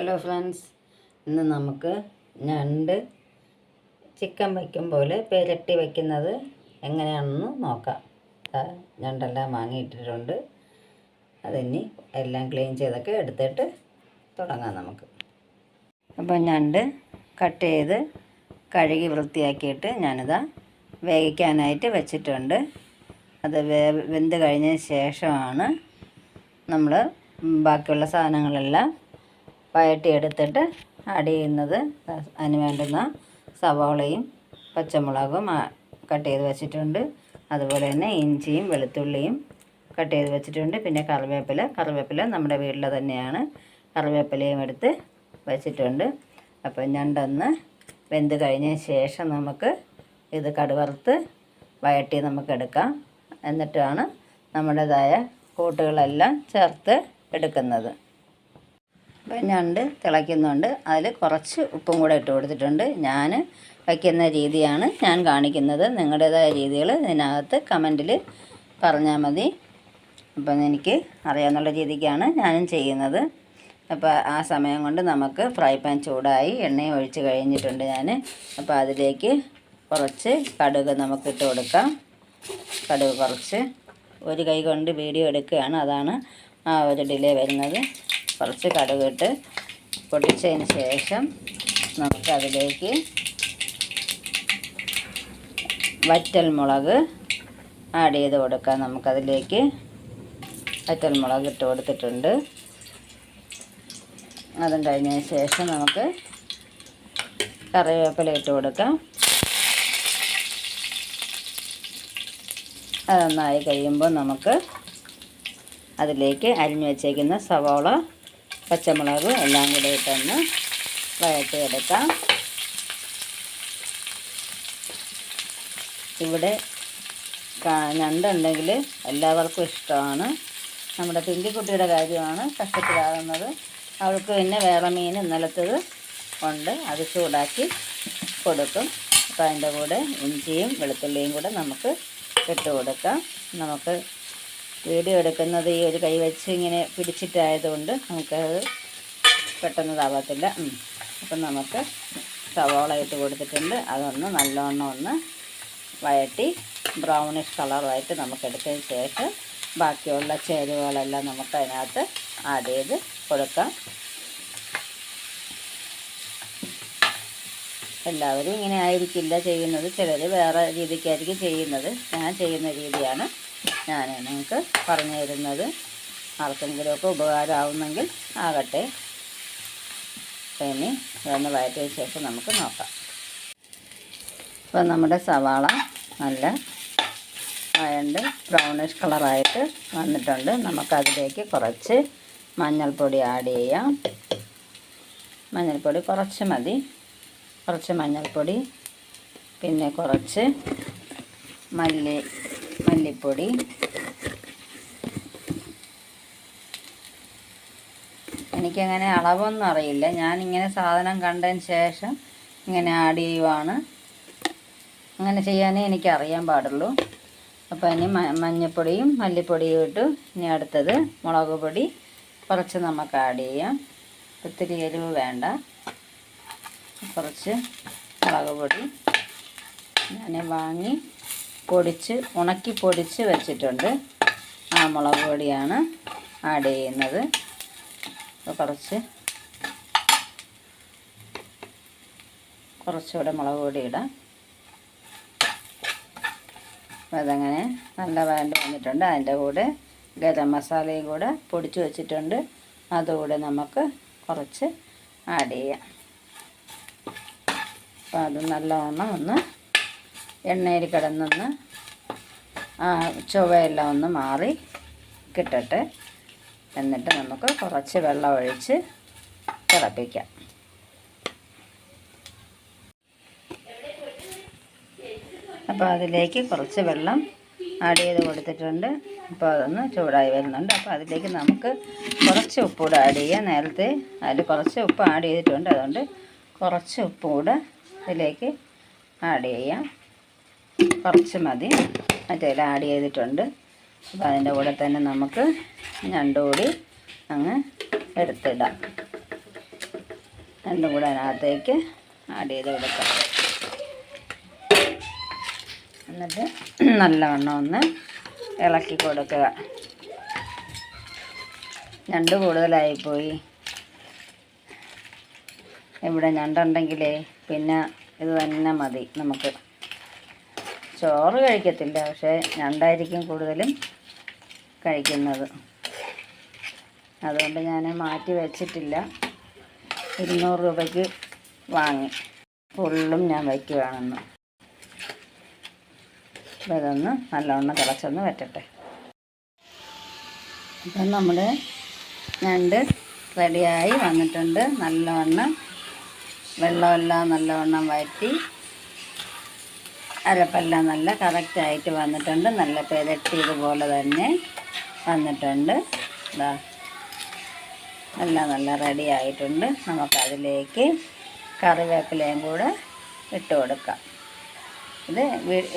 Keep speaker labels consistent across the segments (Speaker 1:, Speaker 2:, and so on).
Speaker 1: Hello friends, ഇന്ന് നമുക്ക് ഞണ്ട് ചിക്കൻ വയ്ക്കും പോലെ പുരട്ടി വയ്ക്കുന്നത് എങ്ങനെയാണെന്ന് നോക്കാം. ഞണ്ടെല്ലാം വാങ്ങിയിട്ടിട്ടുണ്ട്. അതിനി എല്ലാം ക്ലീൻ ചെയ്തൊക്കെ എടുത്തിട്ട് തുടങ്ങാം നമുക്ക്. അപ്പോൾ ഞണ്ട് കട്ട് ചെയ്ത് കഴുകി വൃത്തിയാക്കിയിട്ട് ഞാനിതാ വേവിക്കാനായിട്ട് വെച്ചിട്ടുണ്ട്. അത് വെന്ത് കഴിഞ്ഞതിന് ശേഷമാണ് നമ്മൾ ബാക്കിയുള്ള സാധനങ്ങളെല്ലാം വഴറ്റിയെടുത്തിട്ട് ആഡ് ചെയ്യുന്നത്. അതിന് വേണ്ടുന്ന സവാളയും പച്ചമുളകും കട്ട് ചെയ്ത് വെച്ചിട്ടുണ്ട്. അതുപോലെ തന്നെ ഇഞ്ചിയും വെളുത്തുള്ളിയും കട്ട് ചെയ്ത് വെച്ചിട്ടുണ്ട്. പിന്നെ കറിവേപ്പില നമ്മുടെ വീട്ടിൽ തന്നെയാണ്. കറിവേപ്പിലയും എടുത്ത് വെച്ചിട്ടുണ്ട്. അപ്പോൾ ഞണ്ടൊന്ന് വെന്ത് കഴിഞ്ഞതിന് ശേഷം നമുക്ക് ഇത് കടുവറുത്ത് വഴറ്റി നമുക്കെടുക്കാം. എന്നിട്ടാണ് നമ്മുടേതായ കൂട്ടുകളെല്ലാം ചേർത്ത് എടുക്കുന്നത്. അപ്പോൾ ഞണ്ട് തിളയ്ക്കുന്നുണ്ട്. അതിൽ കുറച്ച് ഉപ്പും കൂടെ ഇട്ട് കൊടുത്തിട്ടുണ്ട്. ഞാൻ വയ്ക്കുന്ന രീതിയാണ് ഞാൻ കാണിക്കുന്നത്. നിങ്ങളുടേതായ രീതികൾ ഇതിനകത്ത് കമൻറ്റിൽ പറഞ്ഞാൽ മതി. അപ്പം എനിക്ക് അറിയാവുന്ന രീതിക്കാണ് ഞാനും ചെയ്യുന്നത്. അപ്പോൾ ആ സമയം കൊണ്ട് നമുക്ക് ഫ്രൈ പാൻ ചൂടായി എണ്ണയും ഒഴിച്ച് കഴിഞ്ഞിട്ടുണ്ട് ഞാൻ. അപ്പോൾ അതിലേക്ക് കുറച്ച് കടുക് നമുക്ക് ഇട്ട് കൊടുക്കാം. കടുക് കുറച്ച് ഒരു കൈ കൊണ്ട് വീഡിയോ എടുക്കുകയാണ്, അതാണ് ആ ഒരു ഡിലേ വരുന്നത്. കുറച്ച് കടുകിട്ട് പൊട്ടിച്ചതിന് ശേഷം നമുക്കതിലേക്ക് വറ്റൽമുളക് ആഡ് ചെയ്ത് കൊടുക്കാം. നമുക്കതിലേക്ക് വറ്റൽമുളക് ഇട്ട് കൊടുത്തിട്ടുണ്ട്. അതും കഴിഞ്ഞതിന് ശേഷം നമുക്ക് കറിവേപ്പില ഇട്ട് കൊടുക്കാം. അതൊന്നായി കഴിയുമ്പോൾ നമുക്ക് അതിലേക്ക് അരിഞ്ഞു വച്ചേക്കുന്ന സവാള പച്ചമുളക് എല്ലാം കൂടെ ഇട്ടൊന്ന് വഴറ്റിയെടുക്കാം. ഇവിടെ ഞണ്ടുണ്ടെങ്കിൽ എല്ലാവർക്കും ഇഷ്ടമാണ്. നമ്മുടെ പിങ്കിക്കുട്ടിയുടെ കാര്യമാണ് കഷ്ടത്തിലാകുന്നത്. അവൾക്ക് പിന്നെ വേറെ മീൻ ഇന്നലത്തത് ഉണ്ട്, അത് ചൂടാക്കി കൊടുക്കും. അപ്പോൾ അതിൻ്റെ കൂടെ ഇഞ്ചിയും വെളുത്തുള്ളിയും കൂടെ നമുക്ക് ഇട്ട് കൊടുക്കാം. നമുക്ക് വീഡിയോ എടുക്കുന്നത് ഈ ഒരു കൈ വെച്ച് ഇങ്ങനെ പിടിച്ചിട്ടായതുകൊണ്ട് നമുക്കത് പെട്ടെന്ന് താവത്തില്ല. അപ്പം നമുക്ക് സവാള ഇട്ട് കൊടുത്തിട്ടുണ്ട്. അതൊന്ന് നല്ലോണം ഒന്ന് വഴറ്റി ബ്രൗണിഷ് കളറായിട്ട് നമുക്ക് എടുത്തതിന് ശേഷം ബാക്കിയുള്ള ചേരുവകളെല്ലാം നമുക്ക് അതിനകത്ത് ആഡ് ചെയ്ത് കൊടുക്കാം. എല്ലാവരും ഇങ്ങനെ ആയിരിക്കില്ല ചെയ്യുന്നത്, ചിലർ വേറെ രീതിക്കായിരിക്കും ചെയ്യുന്നത്. ഞാൻ ചെയ്യുന്ന രീതിയാണ് ഞാൻ നിങ്ങൾക്ക് പറഞ്ഞു തരുന്നത്. ആർക്കെങ്കിലുമൊക്കെ ഉപകാരമാവുന്നെങ്കിൽ ആകട്ടെ. ഇനി ഇതൊന്ന് വഴറ്റിയതിന് ശേഷം നമുക്ക് നോക്കാം. ഇപ്പോൾ നമ്മുടെ സവാള നല്ല വഴണ്ട് ബ്രൗണിഷ് കളറായിട്ട് വന്നിട്ടുണ്ട്. നമുക്കതിലേക്ക് കുറച്ച് മഞ്ഞൾപ്പൊടി ആഡ് ചെയ്യാം. മഞ്ഞൾപ്പൊടി കുറച്ച് മതി. കുറച്ച് മഞ്ഞൾപ്പൊടി, പിന്നെ കുറച്ച് മല്ലിപ്പൊടി, എനിക്കങ്ങനെ അളവൊന്നും അറിയില്ല. ഞാനിങ്ങനെ സാധനം കണ്ടതിന് ശേഷം ഇങ്ങനെ ആഡ് ചെയ്യുവാണ്. അങ്ങനെ ചെയ്യാനേ എനിക്കറിയാൻ പാടുള്ളൂ. അപ്പോൾ ഇനി മഞ്ഞൾപ്പൊടിയും മല്ലിപ്പൊടിയും ഇട്ടു. ഇനി അടുത്തത് മുളക് പൊടി കുറച്ച് നമുക്ക് ആഡ് ചെയ്യാം. ഒത്തിരി എരിവ് വേണ്ട. കുറച്ച് മുളക് പൊടി ഞാൻ വാങ്ങി ഉണക്കി പൊടിച്ച് വെച്ചിട്ടുണ്ട്. ആ മുളക് പൊടിയാണ് ആഡ് ചെയ്യുന്നത്. അപ്പോൾ കുറച്ചുകൂടെ മുളക് പൊടി ഇടാം. അതങ്ങനെ നല്ല വഴണ്ട് വന്നിട്ടുണ്ട്. അതിൻ്റെ കൂടെ ഗരം മസാലയും കൂടെ പൊടിച്ച് വെച്ചിട്ടുണ്ട്. അതുകൂടെ നമുക്ക് കുറച്ച് ആഡ് ചെയ്യാം. അപ്പോൾ അത് നല്ലവണ്ണം ഒന്ന് എണ്ണയിൽ കിടന്നൊന്ന് ചുവയെല്ലാം ഒന്ന് മാറി കിട്ടട്ടെ. എന്നിട്ട് നമുക്ക് കുറച്ച് വെള്ളം ഒഴിച്ച് തിളപ്പിക്കാം. അപ്പോൾ അതിലേക്ക് കുറച്ച് വെള്ളം ആഡ് ചെയ്ത് കൊടുത്തിട്ടുണ്ട്. അപ്പോൾ അതൊന്ന് ചൂടായി വരുന്നുണ്ട്. അപ്പോൾ അതിലേക്ക് നമുക്ക് കുറച്ച് ഉപ്പ് കൂടെ ആഡ് ചെയ്യാം. നേരത്തെ അതിൽ കുറച്ച് ഉപ്പ് ആഡ് ചെയ്തിട്ടുണ്ട്. അതുകൊണ്ട് കുറച്ച് ഉപ്പ് കൂടെ ഇതിലേക്ക് ആഡ് ചെയ്യാം. കുറച്ച് മതി, മറ്റേതിൽ ആഡ് ചെയ്തിട്ടുണ്ട്. അപ്പോൾ അതിൻ്റെ കൂടെ തന്നെ നമുക്ക് ഞണ്ട് കൂടി അങ്ങ് എടുത്തിടാം. രണ്ടും കൂടെ അതിനകത്തേക്ക് ആഡ് ചെയ്ത് കൊടുക്കാം. എന്നിട്ട് നല്ലവണ്ണം ഒന്ന് ഇളക്കി കൊടുക്കുക. ഞണ്ട് കൂടുതലായിപ്പോയി. ഇവിടെ ഞണ്ടുണ്ടെങ്കിലേ പിന്നെ ഇത് തന്നെ മതി നമുക്ക്. ചോറ് കഴിക്കത്തില്ല, പക്ഷേ ഞണ്ടായിരിക്കും കൂടുതലും കഴിക്കുന്നത്. അതുകൊണ്ട് ഞാൻ മാറ്റി വെച്ചിട്ടില്ല. 200 രൂപയ്ക്ക് വാങ്ങി. ഫുള്ളും ഞാൻ വയ്ക്കുകയാണെന്ന്. അപ്പോൾ ഇതൊന്ന് നല്ലവണ്ണം തിളച്ചൊന്ന് വറ്റട്ടെ. അപ്പം നമ്മുടെ ഞണ്ട് റെഡിയായി വന്നിട്ടുണ്ട്. നല്ലവണ്ണം വെള്ളമെല്ലാം നല്ലവണ്ണം വറ്റി അരപ്പെല്ലാം നല്ല കറക്റ്റായിട്ട് വന്നിട്ടുണ്ട്. നല്ല പെരട്ടിയതുപോലെ തന്നെ വന്നിട്ടുണ്ട്. ഇതാ എല്ലാം നല്ല റെഡി ആയിട്ടുണ്ട്. നമുക്കതിലേക്ക് കറിവേപ്പിലയും കൂടെ ഇട്ട് കൊടുക്കാം. ഇത്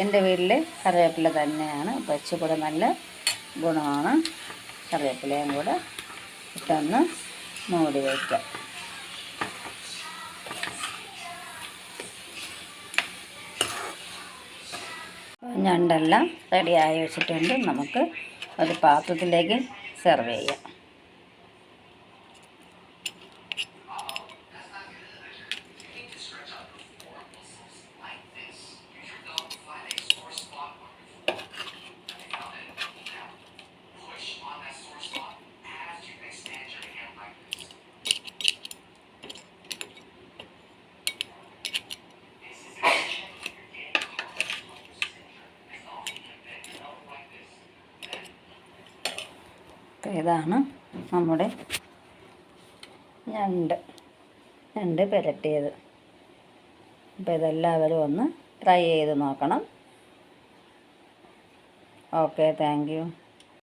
Speaker 1: എൻ്റെ വീട്ടിൽ കറിവേപ്പില തന്നെയാണ്, കുറച്ചുകൂടെ നല്ല ഗുണമാണ്. കറിവേപ്പിലയും കൂടെ ഇട്ടൊന്ന് മൂടി വയ്ക്കാം. ഞണ്ടെല്ലാം റെഡിയായി വെച്ചിട്ടുണ്ട്. നമുക്ക് ഒരു പാത്രത്തിലേക്ക് സെർവ് ചെയ്യാം. ഇതാണ് നമ്മുടെ ഞണ്ട് പുരട്ടിയത്. അപ്പോൾ ഇതെല്ലാവരും ഒന്ന് ട്രൈ ചെയ്ത് നോക്കണം. Okay, thank you.